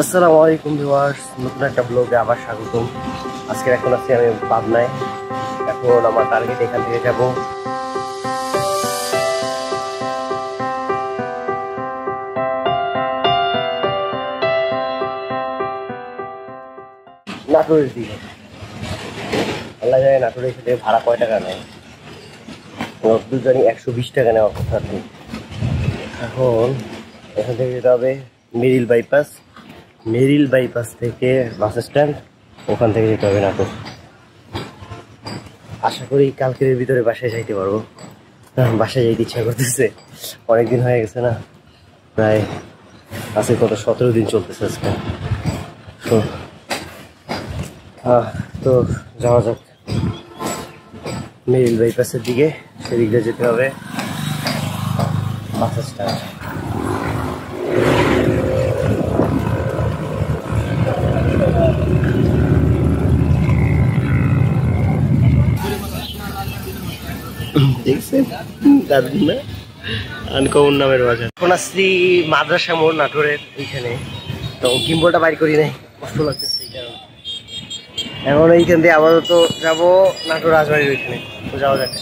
আসসালামু আলাইকুম ভিউয়ার্স, নতুন একটা ব্লগে আবার স্বাগতম। আজকে এখন আছি আমি পাবনায়। এখন আমার টার্গেট এখান থেকে যাব নাটোরের দিকে। আল্লাহ জানে নাটোরের এখান থেকে ভাড়া কয় টাকা নেয়। দুজনই 120 টাকা নেওয়ার কথা। এখন এখান থেকে যেতে হবে মেরিল বাইপাস থেকে বাস স্ট্যান্ড, ওখান থেকে যেতে হবে নাটোর। আশা করি কালকের ভিতরে বাসায় যাইতে পারবো। বাসায় যাইতে ইচ্ছা করতেছে, অনেকদিন হয়ে গেছে না, প্রায় আজকে কত 17 দিন চলতেছে আজকে। তো যাওয়া যাক মেরিল বাইপাসের দিকে, সেদিক দিয়ে যেতে হবে বাস স্ট্যান্ড। দেখছেন দারুণ না, আনকমন নামের বাজার। এখন আসছি মাদ্রাসা মোড় নাটোরের এইখানে। তো গিম্বলটা বাইর করি নাই, কষ্ট লাগতেছে এই কারণে। এখন এইখান থেকে আপাতত যাবো নাটোর রাজবাড়ির ওইখানে। তো যাওয়া যাক।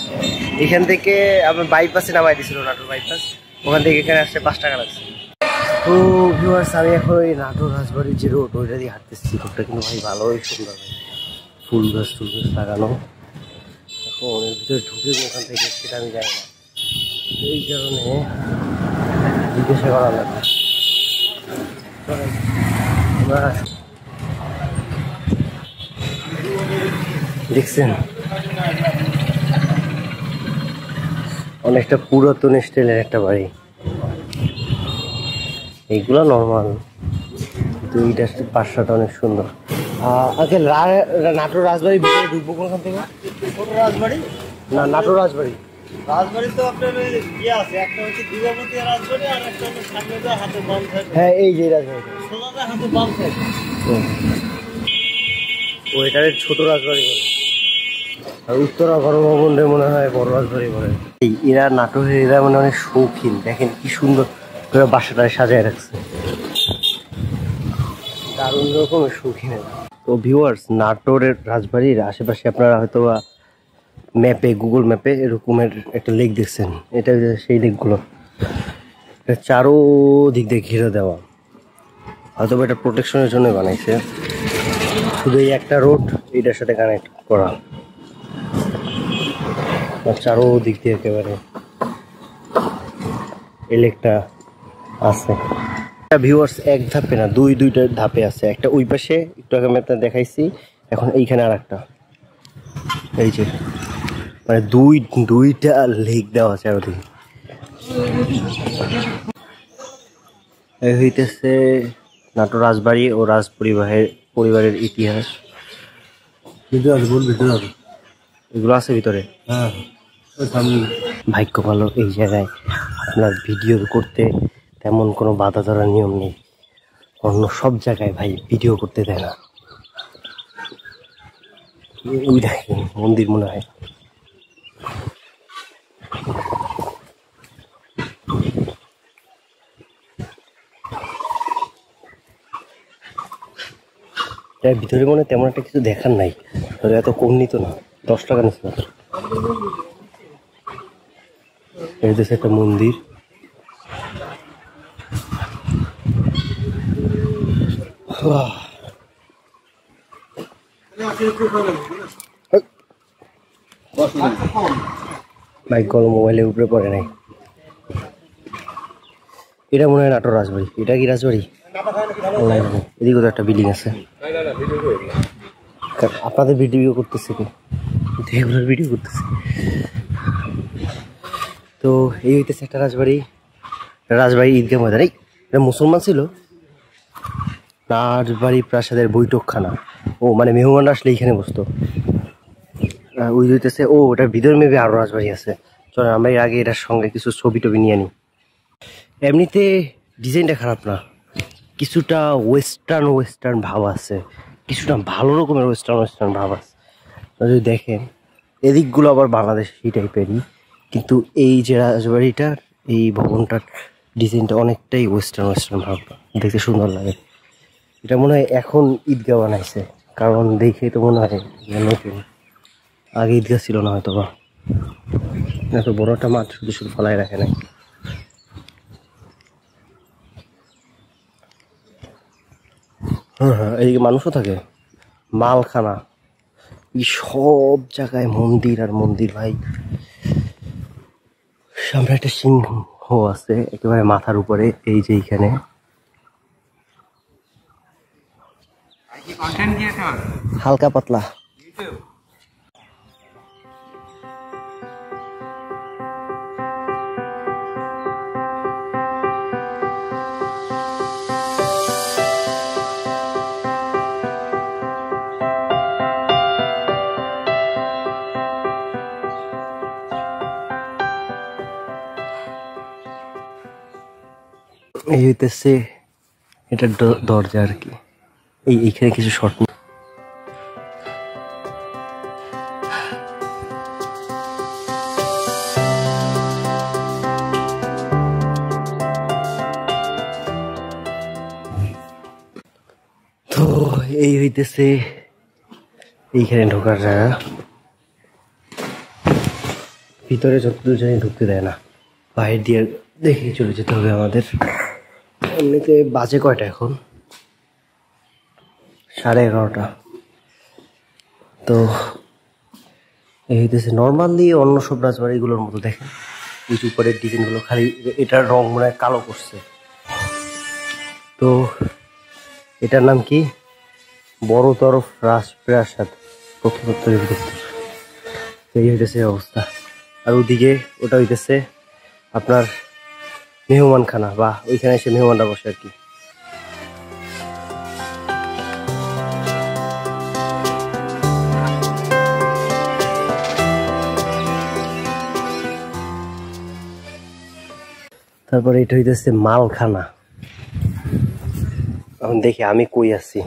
এখান থেকে আপনার বাইপাসে নামাই দিয়েছিল, নাটোর বাইপাস, ওখান থেকে এখানে আসতে 5 টাকা লাগছে। তো ভিউয়ার্স, আমি এখন ওই নাটোর রাজবাড়ির যে রোড, ওইটা দিয়ে হাঁটতেছি। রোডটা কিন্তু ভাই ভালোই সুন্দর, ফুল গাছ লাগানো। এখন ওর ভিতরে ঢুকে ওখান থেকে সেটা আমি জানি না, এই কারণে জিজ্ঞাসা করা লাগবে। দেখছেন অনেকটা পুরাতন স্টাইলের একটা বাড়ি। এইগুলো নর্মাল, কিন্তু এইটা 5-7 অনেক সুন্দর। আগে নাটোর রাজবাড়ির ভিতরে ঢুকবো কোনখান থেকে? রাজবাড়ি না, নাটোর রাজবাড়ি। রাজবাড়ি তো আপনার ইয়ে আছে, একটা হচ্ছে দিবাপতি রাজবাড়ি, আর একটা হচ্ছে সামনে যে হাতে বাম সাইড। হ্যাঁ, এই যে রাজবাড়ি, সোজা হাতে বাম সাইড। ওইটারে ছোট রাজবাড়ি বলে, আর উত্তরা গণভবনের মনে হয় বড় রাজবাড়ি বলে। এরা নাটোরের, এরা মানে অনেক শৌখিন। দেখেন কি সুন্দর করে বাসাটায় সাজায় রাখছে, দারুণ রকমের শৌখিন। তো ভিউয়ার্স, নাটোরের রাজবাড়ির আশেপাশে আপনারা হয়তো ম্যাপে, গুগল ম্যাপে এরকমের একটা লেক দেখছেন। এটা সেই লেকগুলো, চারো দিক দিয়ে ঘিরে দেওয়া, হয়তো এটা প্রোটেকশনের জন্য বানাইছে। শুধু এই একটা রোড এটার সাথে কানেক্ট করা, চারো দিক দিয়ে একেবারে এই লেকটা আছে। ভিউয়ার্স, এক ধাপে না, দুইটা ধাপে আছে। একটা ওই পাশে একটু আগে ম্যাপটা দেখাইছি, এখন এইখানে আর একটা। এই যে মানে দুইটা লেক দেওয়া আছে ওদিকে। এই হইতেছে নাটোর রাজবাড়ি ও রাজ পরিবারের ইতিহাস। এগুলো আছে ভিতরে। হ্যাঁ, ভাগ্য ভালো এই জায়গায় আপনার ভিডিও করতে তেমন কোনো বাধা ধরার নিয়ম নেই। অন্য সব জায়গায় ভাই ভিডিও করতে দেয় না। ওই দেখেন মন্দির মনে হয়। এর ভিতরে মনে তেমন একটা কিছু দেখার নাই, এত কম নিত না, 10 টাকা নিচ্ছে না। এই দেশে একটা মন্দির, ভাই কল মোবাইলের উপরে পড়ে নাই। এটা মনে হয় নাটোর রাজবাড়ি। এটা কি রাজবাড়ি? এদিকে তো একটা বিল্ডিং আছে। আপনাদের ভিডিও করতেছে কি? ভিডিও করতেছে। তো এই হইতেছে একটা রাজবাড়ি ঈদগাহ ময়দান। এটা মুসলমান ছিল। রাজবাড়ি প্রাসাদের বৈঠকখানা, ও মানে মেহমান আসলে এইখানে বসতো। ওই হইতেছে, ও ওটার ভিতরে মেবি আরো রাজবাড়ি আছে। চলো আমরা এর আগে এটার সঙ্গে কিছু ছবি টবি নিয়ে নিই। এমনিতে ডিজাইনটা খারাপ না, কিছুটা ওয়েস্টার্ন ভাব আছে, কিছুটা ভালো রকমের ওয়েস্টার্ন ভাব আছে। যদি দেখেন এদিকগুলো আবার বাংলাদেশি টাইপেরই, কিন্তু এই যে রাজবাড়িটার এই ভবনটার ডিজাইনটা অনেকটাই ওয়েস্টার্ন ভাব, দেখতে সুন্দর লাগে। এটা মনে হয় এখন ঈদগাহ বানাইছে, কারণ দেখে তো মনে হয় নতুন, আগে ঈদগাহ ছিল না হয়তো বা। এত বড় একটা মাঠ শুধু শুধু ফলাই রাখে নাই। হ্যাঁ, এইদিকে মানুষও থাকে। মালখানা, এই সব জায়গায় মন্দির আর মন্দির ভাই। সামনে একটা সিংহ আছে একেবারে মাথার উপরে, এই যে এইখানে। হালকা পাতলা। এই হইতেছে এটা দরজা আর কি। এইখানে কিছু শর্ট তো এই হইতেছে এইখানে ঢোকার জায়গা। ভিতরে যতদূর জানি ঢুকতে দেয় না, বাইরে দিয়ে দেখে চলে যেতে হবে আমাদের। এমনিতে বাজে কয়টা এখন? 11:30। তো এই হইতেছে নর্মালি অন্য সব রাজবাড়িগুলোর মতো। দেখেন এই উপরের ডিজাইনগুলো, খালি এটার রং মনে হয় কালো করছে। তো এটার নাম কি? বড় তরফ রাজপ্রাসাদ, প্রত্নতত্ত্ব দপ্তর। এই হইতেছে অবস্থা। আর ওদিকে ওটা হইতেছে আপনার মেহমানখানা, বা ওইখানে এসে মেহমানরা বসে আর কি। তারপরে এটা হইতেছে মালখানা। এখন দেখি আমি কই আছি।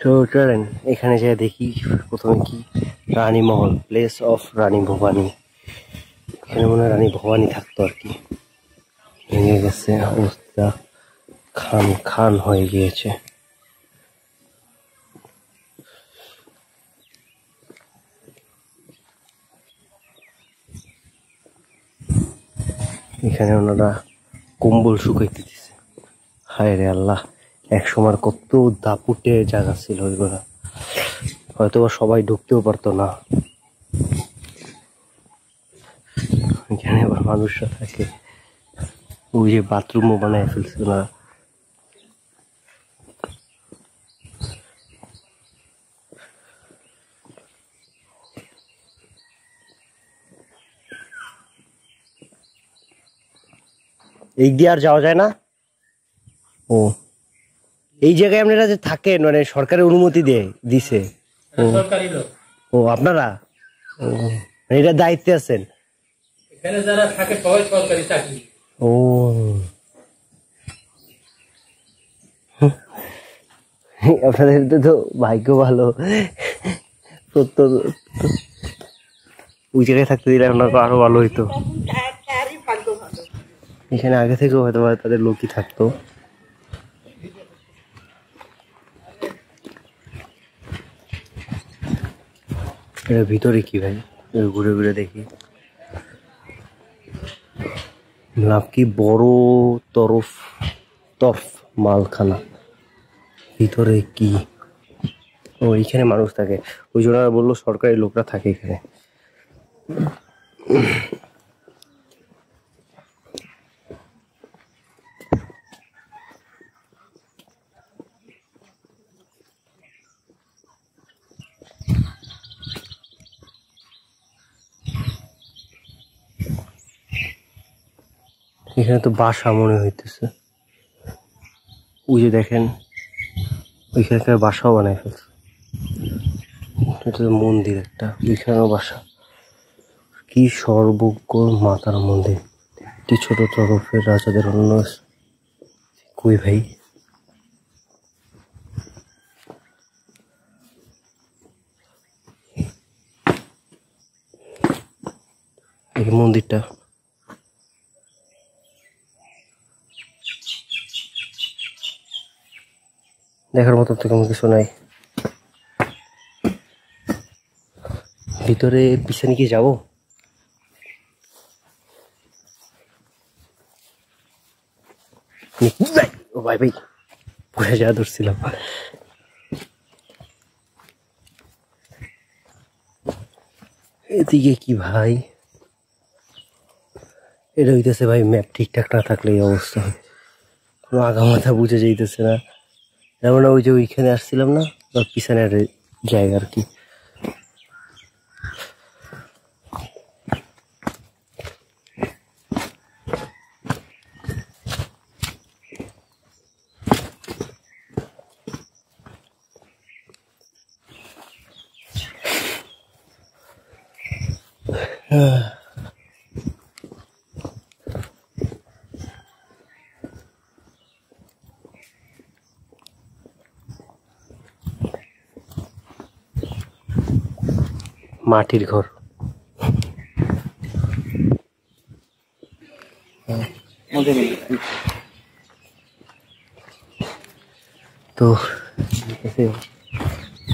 তো চলেন এখানে যাই দেখি প্রথমে কি। রানী মহল, প্লেস অফ রানী ভবানী। এখানে মনে হয় রানী ভবানী থাকতো আর কি। ভেঙে গেছে, অবস্থা খান খান হয়ে গিয়েছে। এখানে ওনারা কম্বল শুকাইতে দিছে। হায় রে আল্লাহ, এক সময় কত দাপুটে জায়গা ছিল ওইগুলা, হয়তো বা সবাই ঢুকতেও পারতো না। এখানে আবার মানুষরা থাকে। ওই যে বাথরুমও বানায় ফেলছে না। এই দিয়ে আর যাওয়া যায় না। ও, এই জায়গায় আপনারা যে থাকেন, মানে সরকারের অনুমতি দিছে? ও আপনারা, ও এটা দায়িত্বে আছেন? এখানে যারা থাকে সবাই সরকারি চাকরি। ও আপনাদের তো ভাগ্য ভালো। ওই জায়গায় থাকতে দিলে আপনার আরো ভালো হইতো। এখানে আগে থেকেও হয়তো তাদের লোকই থাকতো। এটা ভিতরে কি ভাই, ঘুরে ঘুরে দেখি। লাভ কি বড় তরফ মালখানা। ভিতরে কি? ও এখানে মানুষ থাকে, ওই জন্য বললো সরকারি লোকরা থাকে এখানে। এখানে তো বাসা মনে হইতেছে। ওই যে দেখেন ওইখানকার বাসাও বানায় ফেলছে। এটা মন্দির একটা, ওইখানেও বাসা। কি সর্বজ্ঞ মাতার মন্দির। একটি ছোট তরফের রাজাদের অন্য কই ভাই। এই মন্দিরটা দেখার মতো তো কোনো কিছু নাই। ভিতরে পিছনে কি যাবো? ও ভাই ভাই পড়ে যা ধরছিলাম। এদিকে কি ভাই, এটা হইতেছে ভাই ম্যাপ ঠিকঠাক না থাকলে এই অবস্থা। কোনো আগামাথা বুঝে যাইতেছে না। যেমন ওই যে ওইখানে আসছিলাম না, বা পিছনের জায়গা আর কি। মাটির ঘর। তো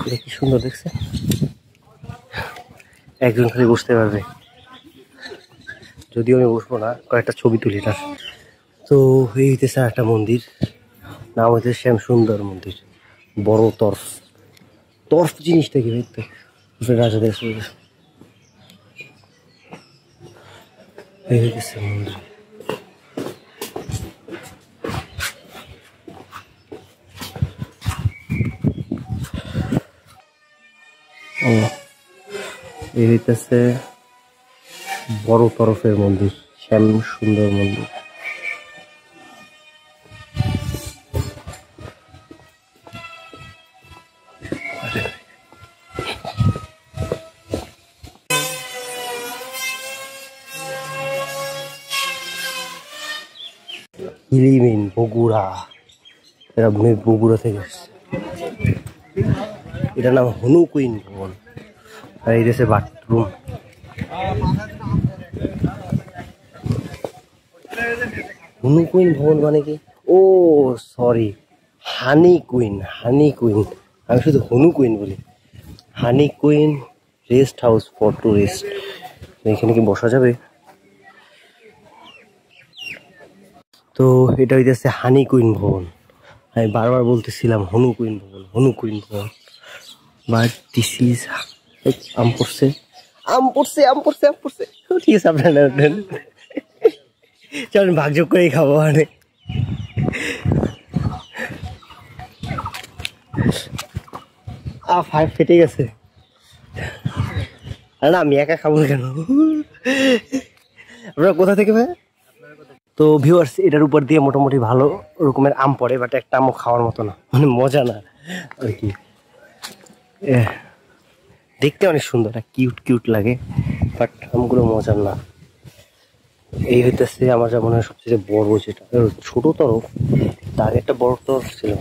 এটা কি সুন্দর দেখছে, একজন খালি বসতে পারবে, যদিও আমি বসবো না, কয়েকটা ছবি তুলি না। তো এই হইতেছে একটা মন্দির, নাম হইতেছে শ্যাম সুন্দর মন্দির। বড় তরফ, তরফ জিনিসটা কি দেখতে রাজাদের এই হইতেছে মন্দির। ও এই হইতেছে বড় তরফের মন্দির, শ্যাম সুন্দর মন্দির। হিলিমিন বগুড়া, এরা বগুড়া থেকে আসছে। এটার নাম হনু কুইন ভবন। আর এই দেশে বাথরুম। হনু কুইন ভবন মানে কি? ও sorry, honey queen, honey queen. আমি শুধু হনু কুইন বলি। Honey queen rest house for tourist. এখানে কি বসা যাবে? তো এটা হইতেছে হানি কুইন ভবন। আমি বারবার বলতেছিলাম হনু কুইন ভবন, হনু কুইন ভবন। বাট দিস ইজ আম পড়ছে, আম পড়ছে, আম পড়ছে, আম পড়ছে। ঠিক আছে, আপনারা চলেন ভাগযোগ করেই খাবো। মানে ফাইভ ফেটে গেছে না, আমি একা খাবো কেন? আপনারা কোথা থেকে ভাই? তো ভিউয়ার্স, এটার উপর দিয়ে মোটামুটি ভালো রকমের আম পড়ে, বাট একটা আমও খাওয়ার মতো না, মানে মজা না আর কি। দেখতে অনেক সুন্দর, কিউট কিউট লাগে, বাট আমগুলো মজার না। এই হইতেছে আমার যা মনে হয় সবচেয়ে বড়, যেটা ছোট তরফ তার একটা বড় তরফ ছিল,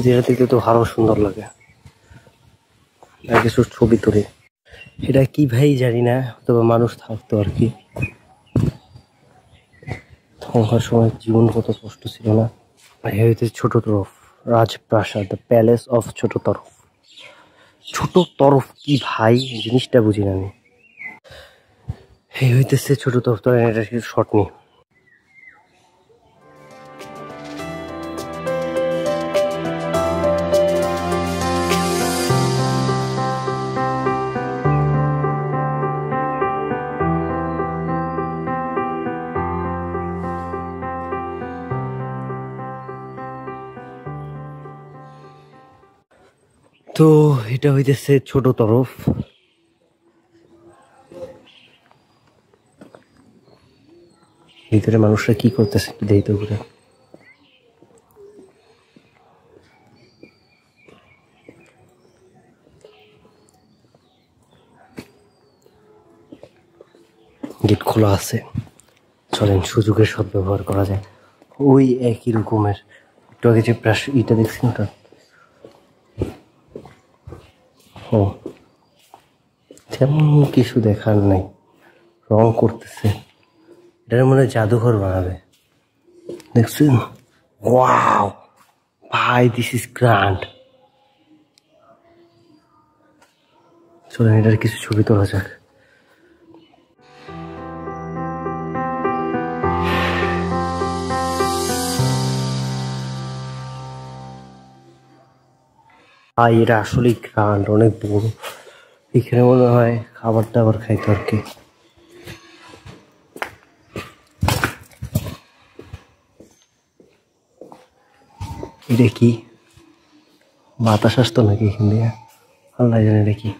যেটা দেখতে তো আরো সুন্দর লাগে। কিছু ছবি তুলে, এটা কি ভাই জানি না, তবে মানুষ থাকতো আর কি। তখনকার সময় জীবন কত কষ্ট ছিল না। এই হইতেছে ছোট তরফ রাজপ্রাসাদ, দ্য প্যালেস অফ ছোট তরফ। ছোট তরফ কি ভাই, জিনিসটা বুঝি না আমি। এই হইতেছে ছোট তরফ। তো এটা শর্ট নি। তো এটা হইতেছে ছোট তরফ। ভিতরে মানুষরা কি করতেছে একটু দেখতে ঘুরে। গেট খোলা আছে, চলেন সুযোগের সদ্ব্যবহার করা যায়। ওই একই রকমের একটু আগে যে ইটা দেখছি ওটা, ও তেমন কিছু দেখার নাই, রং করতেছে। এটার মনে হয় জাদুঘর বানাবে, দেখছেন? ওয়াও ভাই, দিস ইজ গ্র্যান্ড। চলেন এটার কিছু ছবি তোলা যাক। ভাই এটা আসলেই গ্র্যান্ড, অনেক বড়। এখানে মনে হয় খাবার দাবার খাইতো আর কি। এটা কি বাতাস আসতো নাকি এখান দিয়ে, আল্লাহ জানে এটা কি।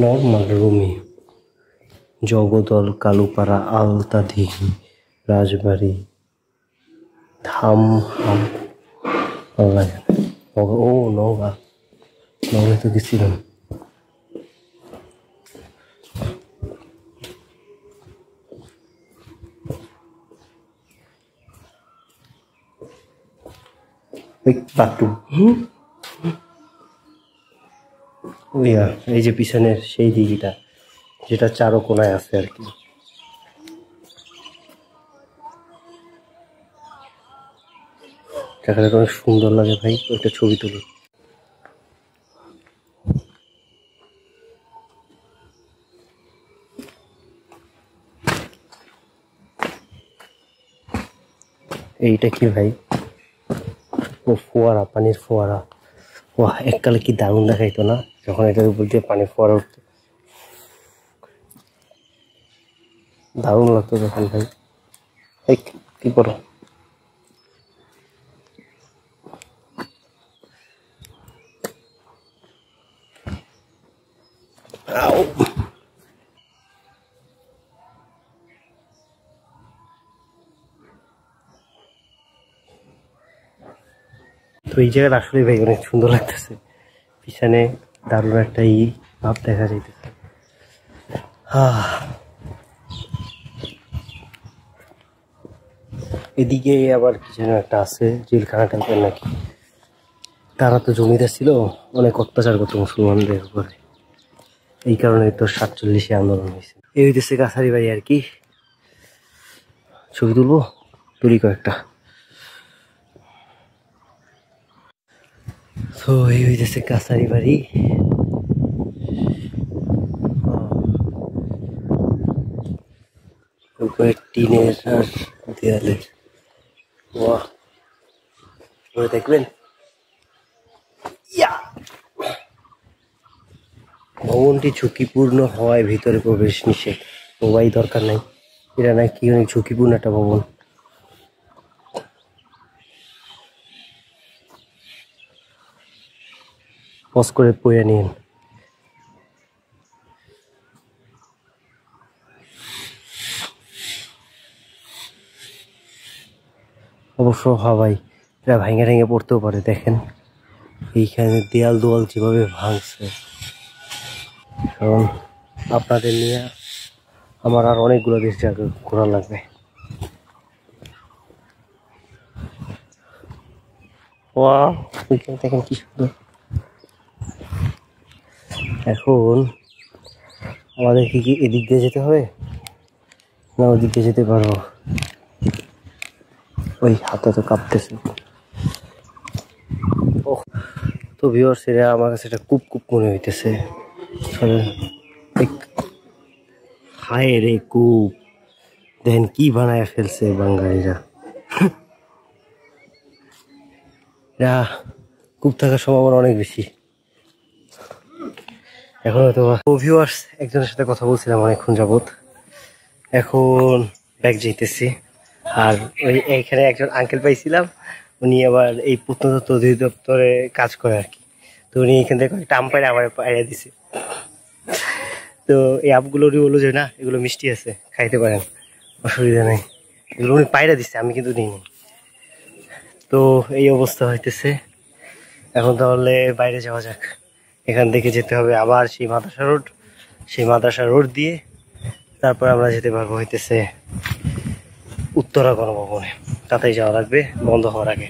নর্মাল রুমি, জগদল, কালুপাড়া, আলতাদিঘি, রাজবাড়ি, ধামহাম, আল্লাহ জানে। ও নওগাঁ, নওগাঁ তো গেছিলাম। এই যে পিছনের সেই দিঘিটা, যেটা চারো কোনায় আছে আর কি। দেখালে অনেক সুন্দর লাগে ভাই, একটা ছবি তুলি। এইটা কি ভাই? ও ফোয়ারা, পানির ফোয়ারা। ওয়াহ, এককালে কি দারুণ দেখাইতো না যখন এটার উপর দিয়ে পানি ফোয়ারা উঠতো, দারুণ লাগতো তখন ভাই। এই কি করো? তো এই জায়গাটা আসলে ভাই অনেক সুন্দর লাগতেছে, পিছনে দারুণ একটা ভাব দেখা যাইতেছে। এদিকে আবার কি যেন একটা আছে, জেলখানা টাইপের নাকি। তারা তো জমিদার ছিল, অনেক অত্যাচার করতো মুসলমানদের উপরে, এই কারণে তো 47-এ আন্দোলন হয়েছে। এই হইতেছে কাছারি বাড়ি আর কি। ছবি তুলবো, তুলি কয়েকটা। তো এই হইতেছে কাছারি বাড়ি। উপরে টিনের আর দেয়ালের। বাহ, দেখবেন ভবনটি ঝুঁকিপূর্ণ হওয়ায় ভিতরে প্রবেশ নিষেধ। মোবাইল দরকার নাই, এটা নাকি অনেক ঝুঁকিপূর্ণ একটা ভবন। পজ করে পড়ে নিন। অবশ্য ভাই, এটা ভেঙে ভেঙে পড়তেও পারে। দেখেন এইখানে দেয়াল দোয়াল যেভাবে ভাঙছে, কারণ আপনাদের নিয়ে আমার আর অনেকগুলো দেশ জায়গা ঘোরা লাগবে। দেখেন কি সুন্দর। এখন আমাদের কি এদিক দিয়ে যেতে হবে না ওদিক দিয়ে যেতে পারবো? ওই হাতে তো কাঁপতেছে। তো ভিউয়ার্স, এরা আমার কাছে এটা কুপ কুপ মনে হইতেছে। হায় রে কূপ, দেখেন কি বানায় ফেলছে বাঙালিরা। এরা কূপ থাকার সম্ভাবনা অনেক বেশি। এখন হয়তো ভিউয়ার্স একজনের সাথে কথা বলছিলাম অনেকক্ষণ যাবত, এখন ব্যাগ যেতেছি। আর ওই এইখানে একজন আঙ্কেল পাইছিলাম, উনি আবার এই প্রত্নতত্ত্ব অধিদপ্তরে কাজ করে আর কি। তো উনি এখান থেকে একটা আম পাইলে আমার পাইয়া দিছে। তো এই আমগুলো উনি বললো যে না এগুলো মিষ্টি আছে, খাইতে পারেন, অসুবিধা নেই। এগুলো উনি পায়রা দিচ্ছে, আমি কিন্তু নিইনি। তো এই অবস্থা হইতেছে। এখন তাহলে বাইরে যাওয়া যাক। এখান থেকে যেতে হবে আবার সেই মাদ্রাসা রোড দিয়ে, তারপর আমরা যেতে পারবো হইতেছে উত্তরা গণভবনে। তাতেই যাওয়া লাগবে বন্ধ হওয়ার আগে।